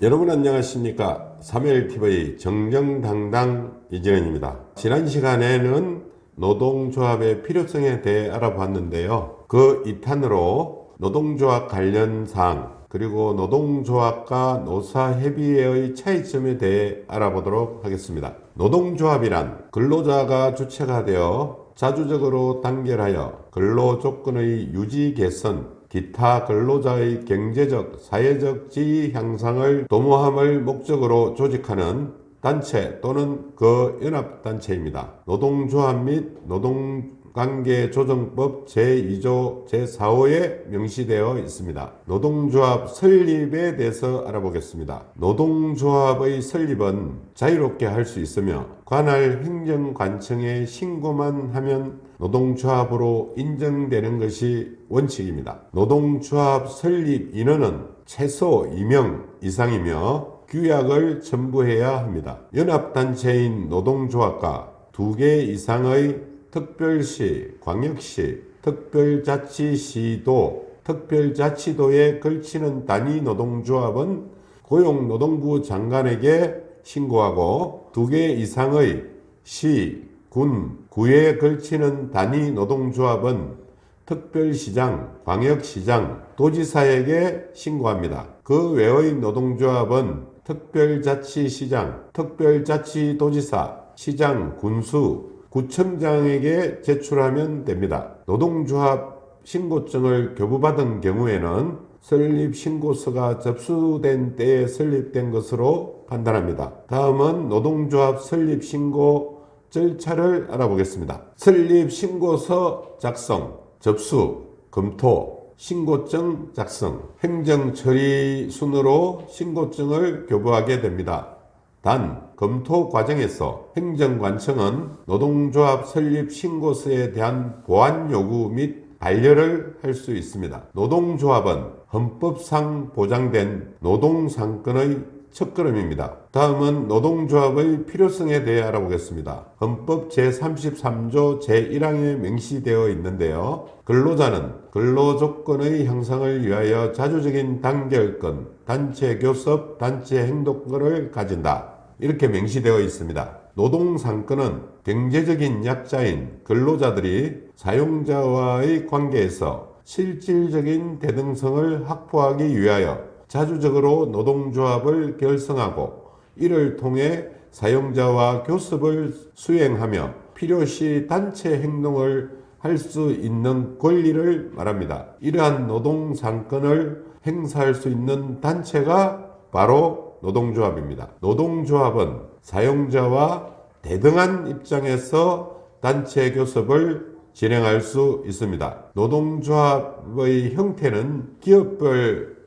여러분 안녕하십니까? 3LTV 정정당당 이진원입니다. 지난 시간에는 노동조합의 필요성에 대해 알아봤는데요. 그 2탄으로 노동조합 관련 사항 그리고 노동조합과 노사협의회의 차이점에 대해 알아보도록 하겠습니다. 노동조합이란 근로자가 주체가 되어 자주적으로 단결하여 근로조건의 유지 개선, 기타 근로자의 경제적, 사회적 지위 향상을 도모함을 목적으로 조직하는 단체 또는 그 연합단체입니다. 노동조합 및 노동관계조정법 제2조 제4호에 명시되어 있습니다. 노동조합 설립에 대해서 알아보겠습니다. 노동조합의 설립은 자유롭게 할 수 있으며 관할 행정관청에 신고만 하면 노동조합으로 인정되는 것이 원칙입니다. 노동조합 설립 인원은 최소 2명 이상이며 규약을 첨부해야 합니다. 연합단체인 노동조합과 2개 이상의 특별시, 광역시, 특별자치시도, 특별자치도에 걸치는 단위 노동조합은 고용노동부 장관에게 신고하고 2개 이상의 시, 군, 구에 걸치는 단위 노동조합은 특별시장, 광역시장, 도지사에게 신고합니다. 그 외의 노동조합은 특별자치시장, 특별자치도지사, 시장, 군수, 구청장에게 제출하면 됩니다. 노동조합 신고증을 교부받은 경우에는 설립신고서가 접수된 때에 설립된 것으로 판단합니다. 다음은 노동조합 설립신고 절차를 알아보겠습니다. 설립신고서 작성, 접수, 검토, 신고증 작성, 행정처리 순으로 신고증을 교부하게 됩니다. 단, 검토 과정에서 행정관청은 노동조합 설립 신고서에 대한 보완 요구 및 반려를 할 수 있습니다. 노동조합은 헌법상 보장된 노동상권의 첫걸음입니다. 다음은 노동조합의 필요성에 대해 알아보겠습니다. 헌법 제33조 제1항에 명시되어 있는데요. 근로자는 근로조건의 향상을 위하여 자주적인 단결권, 단체 교섭, 단체 행동권을 가진다. 이렇게 명시되어 있습니다. 노동상권은 경제적인 약자인 근로자들이 사용자와의 관계에서 실질적인 대등성을 확보하기 위하여 자주적으로 노동조합을 결성하고 이를 통해 사용자와 교섭을 수행하며 필요시 단체 행동을 할 수 있는 권리를 말합니다. 이러한 노동상권을 행사할 수 있는 단체가 바로 노동조합입니다. 노동조합은 사용자와 대등한 입장에서 단체 교섭을 진행할 수 있습니다. 노동조합의 형태는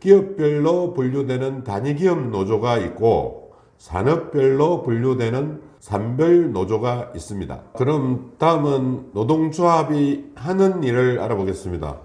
기업별로 분류되는 단위기업 노조가 있고 산업별로 분류되는 산별 노조가 있습니다. 그럼 다음은 노동조합이 하는 일을 알아보겠습니다.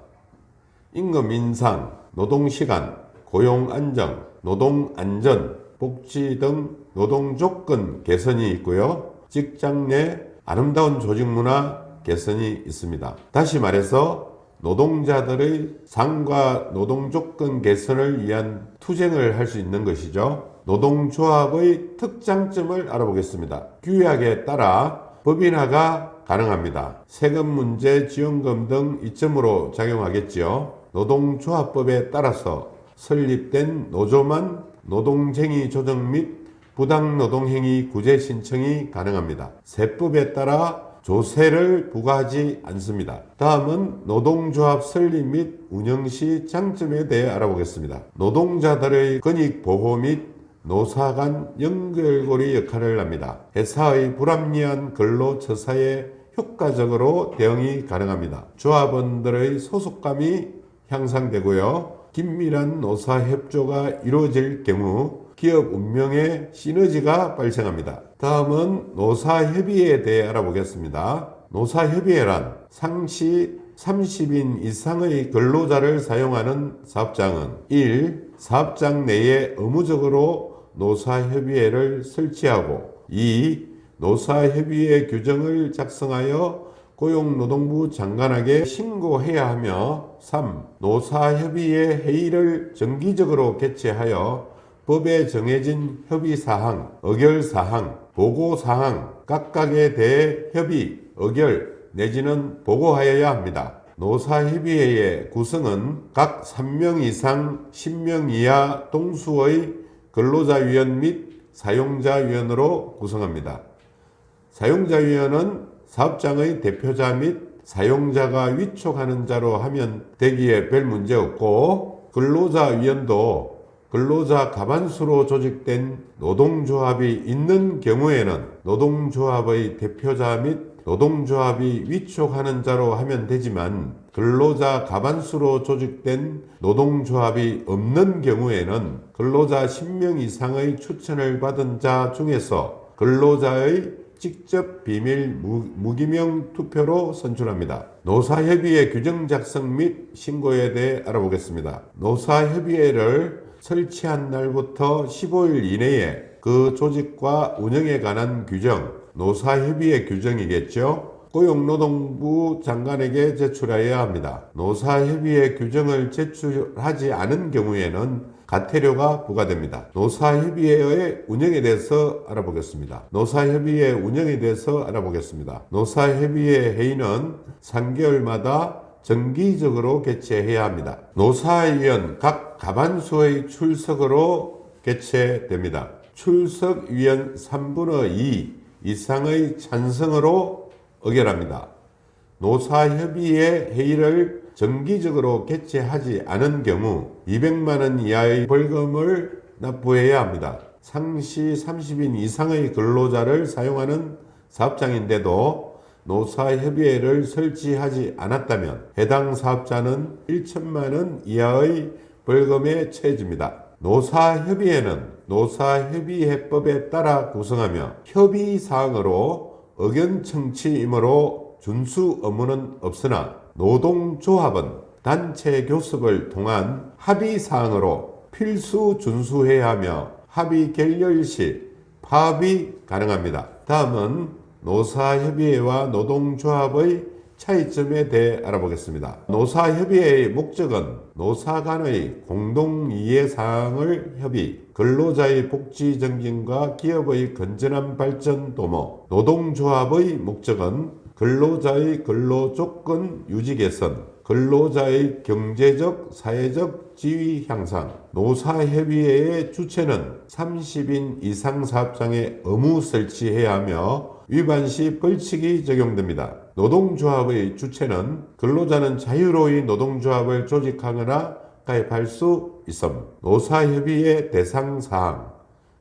임금 인상, 노동시간, 고용안정, 노동안전, 복지 등 노동조건 개선이 있고요. 직장 내 아름다운 조직문화 개선이 있습니다. 다시 말해서 노동자들의 상과 노동조건 개선을 위한 투쟁을 할 수 있는 것이죠. 노동조합의 특장점을 알아보겠습니다. 규약에 따라 법인화가 가능합니다. 세금 문제, 지원금 등 이점으로 작용하겠지요. 노동조합법에 따라서 설립된 노조만 노동쟁의 조정 및 부당노동행위 구제 신청이 가능합니다. 세법에 따라 조세를 부과하지 않습니다. 다음은 노동조합 설립 및 운영 시 장점에 대해 알아보겠습니다. 노동자들의 권익보호 및 노사 간 연결고리 역할을 합니다. 회사의 불합리한 근로처사에 효과적으로 대응이 가능합니다. 조합원들의 소속감이 향상되고요. 긴밀한 노사협조가 이루어질 경우 기업 운명의 시너지가 발생합니다. 다음은 노사협의회에 대해 알아보겠습니다. 노사협의회란 상시 30인 이상의 근로자를 사용하는 사업장은 1. 사업장 내에 의무적으로 노사협의회를 설치하고 2. 노사협의회 규정을 작성하여 고용노동부 장관에게 신고해야 하며 3. 노사협의회 회의를 정기적으로 개최하여 법에 정해진 협의사항, 의결사항, 보고사항 각각에 대해 협의, 의결 내지는 보고하여야 합니다. 노사협의회의 구성은 각 3명 이상 10명 이하 동수의 근로자위원 및 사용자위원으로 구성합니다. 사용자위원은 사업장의 대표자 및 사용자가 위촉하는 자로 하면 되기에 별 문제 없고, 근로자위원도 근로자 가반수로 조직된 노동조합이 있는 경우에는 노동조합의 대표자 및 노동조합이 위촉하는 자로 하면 되지만, 근로자 가반수로 조직된 노동조합이 없는 경우에는 근로자 10명 이상의 추천을 받은 자 중에서 근로자의 직접 비밀 무기명 투표로 선출합니다. 노사협의회 규정 작성 및 신고에 대해 알아보겠습니다. 노사협의회를 설치한 날부터 15일 이내에 그 조직과 운영에 관한 규정, 노사협의회 규정이겠죠. 고용노동부 장관에게 제출해야 합니다. 노사협의회 규정을 제출하지 않은 경우에는 과태료가 부과됩니다. 노사협의회의 운영에 대해서 알아보겠습니다. 노사협의회 운영에 대해서 알아보겠습니다. 노사협의회 회의는 3개월마다 정기적으로 개최해야 합니다. 노사위원 각 과반수의 출석으로 개최됩니다. 출석위원 3분의 2 이상의 찬성으로 의결합니다. 노사협의회 회의를 정기적으로 개최하지 않은 경우 200만 원 이하의 벌금을 납부해야 합니다. 상시 30인 이상의 근로자를 사용하는 사업장인데도 노사협의회를 설치하지 않았다면 해당 사업자는 1천만 원 이하의 벌금에 처해집니다. 노사협의회는 노사협의회법에 따라 구성하며 협의사항으로 의견 청취이므로 준수 의무는 없으나 노동조합은 단체 교섭을 통한 합의사항으로 필수 준수해야 하며 합의 결렬 시 파업이 가능합니다. 다음은 노사협의회와 노동조합의 차이점에 대해 알아보겠습니다. 노사협의회의 목적은 노사 간의 공동이해사항을 협의, 근로자의 복지 증진과 기업의 건전한 발전 도모, 노동조합의 목적은 근로자의 근로조건 유지 개선, 근로자의 경제적, 사회적 지위 향상, 노사협의회의 주체는 30인 이상 사업장에 의무 설치해야 하며 위반 시 벌칙이 적용됩니다. 노동조합의 주체는 근로자는 자유로이 노동조합을 조직하거나 가입할 수 있음. 노사협의회 대상사항,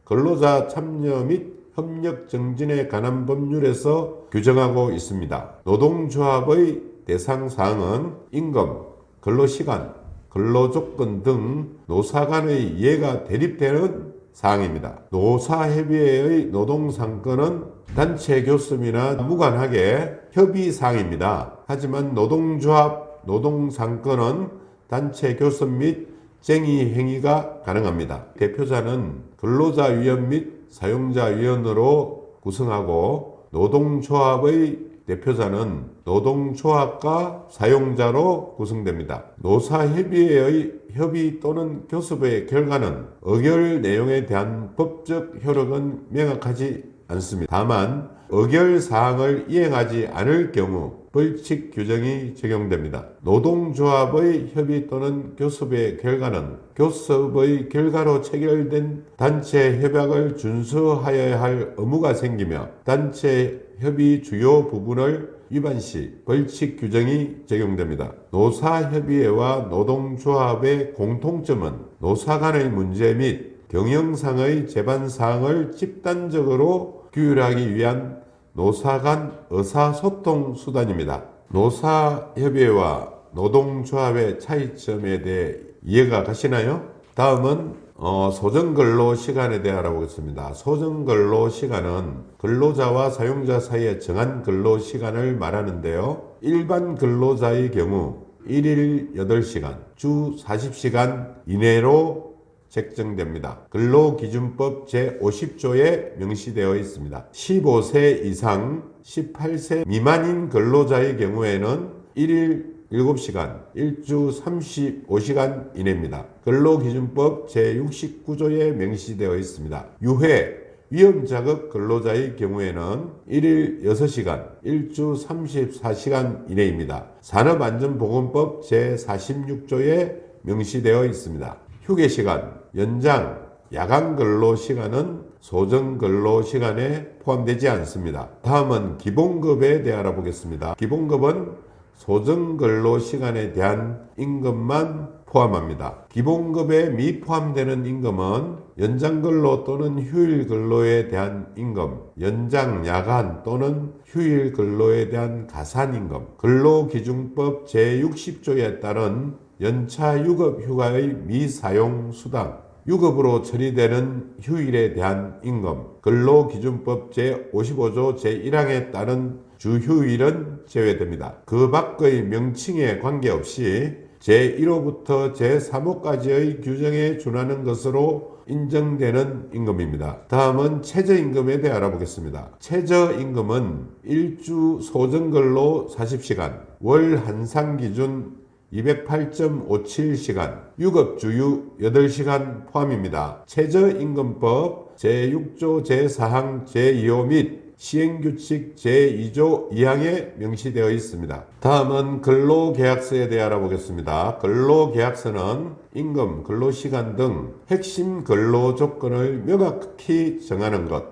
근로자 참여 및 협력 정진에 관한 법률에서 규정하고 있습니다. 노동조합의 대상사항은 임금, 근로시간, 근로조건 등 노사 간의 이해가 대립되는 사항입니다. 노사협의회의 노동상권은 단체 교섭이나 무관하게 협의사항입니다. 하지만 노동조합 노동상권은 단체 교섭 및 쟁의 행위가 가능합니다. 대표자는 근로자위원 및 사용자위원으로 구성하고 노동조합의 대표자는 노동조합과 사용자로 구성됩니다. 노사협의회의 협의 또는 교섭의 결과는 의결 내용에 대한 법적 효력은 명확하지 않습니다. 다만 의결 사항을 이행하지 않을 경우 벌칙 규정이 적용됩니다. 노동조합의 협의 또는 교섭의 결과는 교섭의 결과로 체결된 단체 협약을 준수하여야 할 의무가 생기며 단체 협의 주요 부분을 위반 시 벌칙 규정이 적용됩니다. 노사협의회와 노동조합의 공통점은 노사 간의 문제 및 경영상의 제반사항을 집단적으로 규율하기 위한 노사 간 의사소통 수단입니다. 노사협의회와 노동조합의 차이점에 대해 이해가 가시나요? 다음은 소정근로시간에 대해 알아보겠습니다. 소정근로시간은 근로자와 사용자 사이에 정한 근로시간을 말하는데요. 일반 근로자의 경우 1일 8시간, 주 40시간 이내로 책정됩니다. 근로기준법 제50조에 명시되어 있습니다. 15세 이상 18세 미만인 근로자의 경우에는 1일 7시간, 일주 35시간 이내입니다. 근로기준법 제69조에 명시되어 있습니다. 유해, 위험자급 근로자의 경우에는 1일 6시간, 일주 34시간 이내입니다. 산업안전보건법 제46조에 명시되어 있습니다. 휴게시간, 연장, 야간 근로시간은 소정근로시간에 포함되지 않습니다. 다음은 기본급에 대해 알아보겠습니다. 기본급은 소정근로시간에 대한 임금만 포함합니다. 기본급에 미포함되는 임금은 연장근로 또는 휴일근로에 대한 임금, 연장, 야간 또는 휴일근로에 대한 가산임금, 근로기준법 제60조에 따른 연차 유급휴가의 미사용 수당, 유급으로 처리되는 휴일에 대한 임금, 근로기준법 제55조 제1항에 따른 주휴일은 제외됩니다. 그 밖의 명칭에 관계없이 제1호부터 제3호까지의 규정에 준하는 것으로 인정되는 임금입니다. 다음은 최저임금에 대해 알아보겠습니다. 최저임금은 일주 소정근로 40시간, 월 한상기준 208.57시간, 유급주휴 8시간 포함입니다. 최저임금법 제6조 제4항 제2호 및 시행규칙 제2조 2항에 명시되어 있습니다. 다음은 근로계약서에 대해 알아보겠습니다. 근로계약서는 임금, 근로시간 등 핵심 근로조건을 명확히 정하는 것,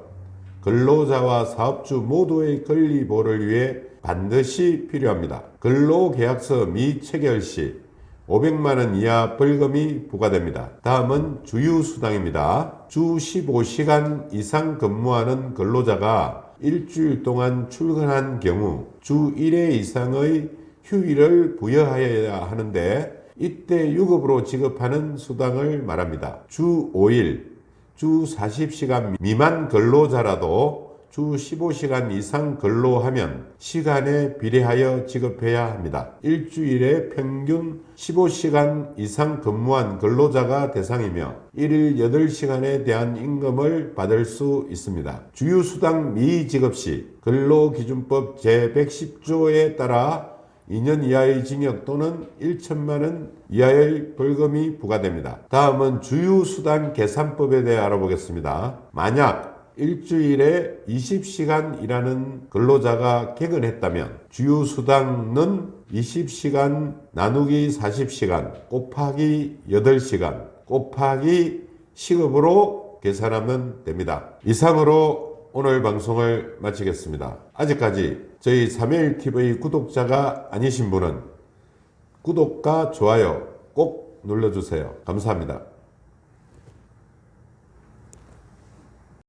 근로자와 사업주 모두의 권리보호를 위해 반드시 필요합니다. 근로계약서 미체결 시 500만원 이하 벌금이 부과됩니다. 다음은 주휴수당입니다. 주 15시간 이상 근무하는 근로자가 일주일 동안 출근한 경우 주 1회 이상의 휴일을 부여하여야 하는데 이때 유급으로 지급하는 수당을 말합니다. 주 5일, 주 40시간 미만 근로자라도 주 15시간 이상 근로하면 시간에 비례하여 지급해야 합니다. 일주일에 평균 15시간 이상 근무한 근로자가 대상이며 1일 8시간에 대한 임금을 받을 수 있습니다. 주휴수당 미지급 시 근로기준법 제110조에 따라 2년 이하의 징역 또는 1천만원 이하의 벌금이 부과됩니다. 다음은 주휴수당 계산법에 대해 알아보겠습니다. 만약 일주일에 20시간 일하는 근로자가 개근했다면 주휴수당은 20시간 나누기 40시간 곱하기 8시간 곱하기 시급으로 계산하면 됩니다. 이상으로 오늘 방송을 마치겠습니다. 아직까지 저희 311TV 구독자가 아니신 분은 구독과 좋아요 꼭 눌러주세요. 감사합니다.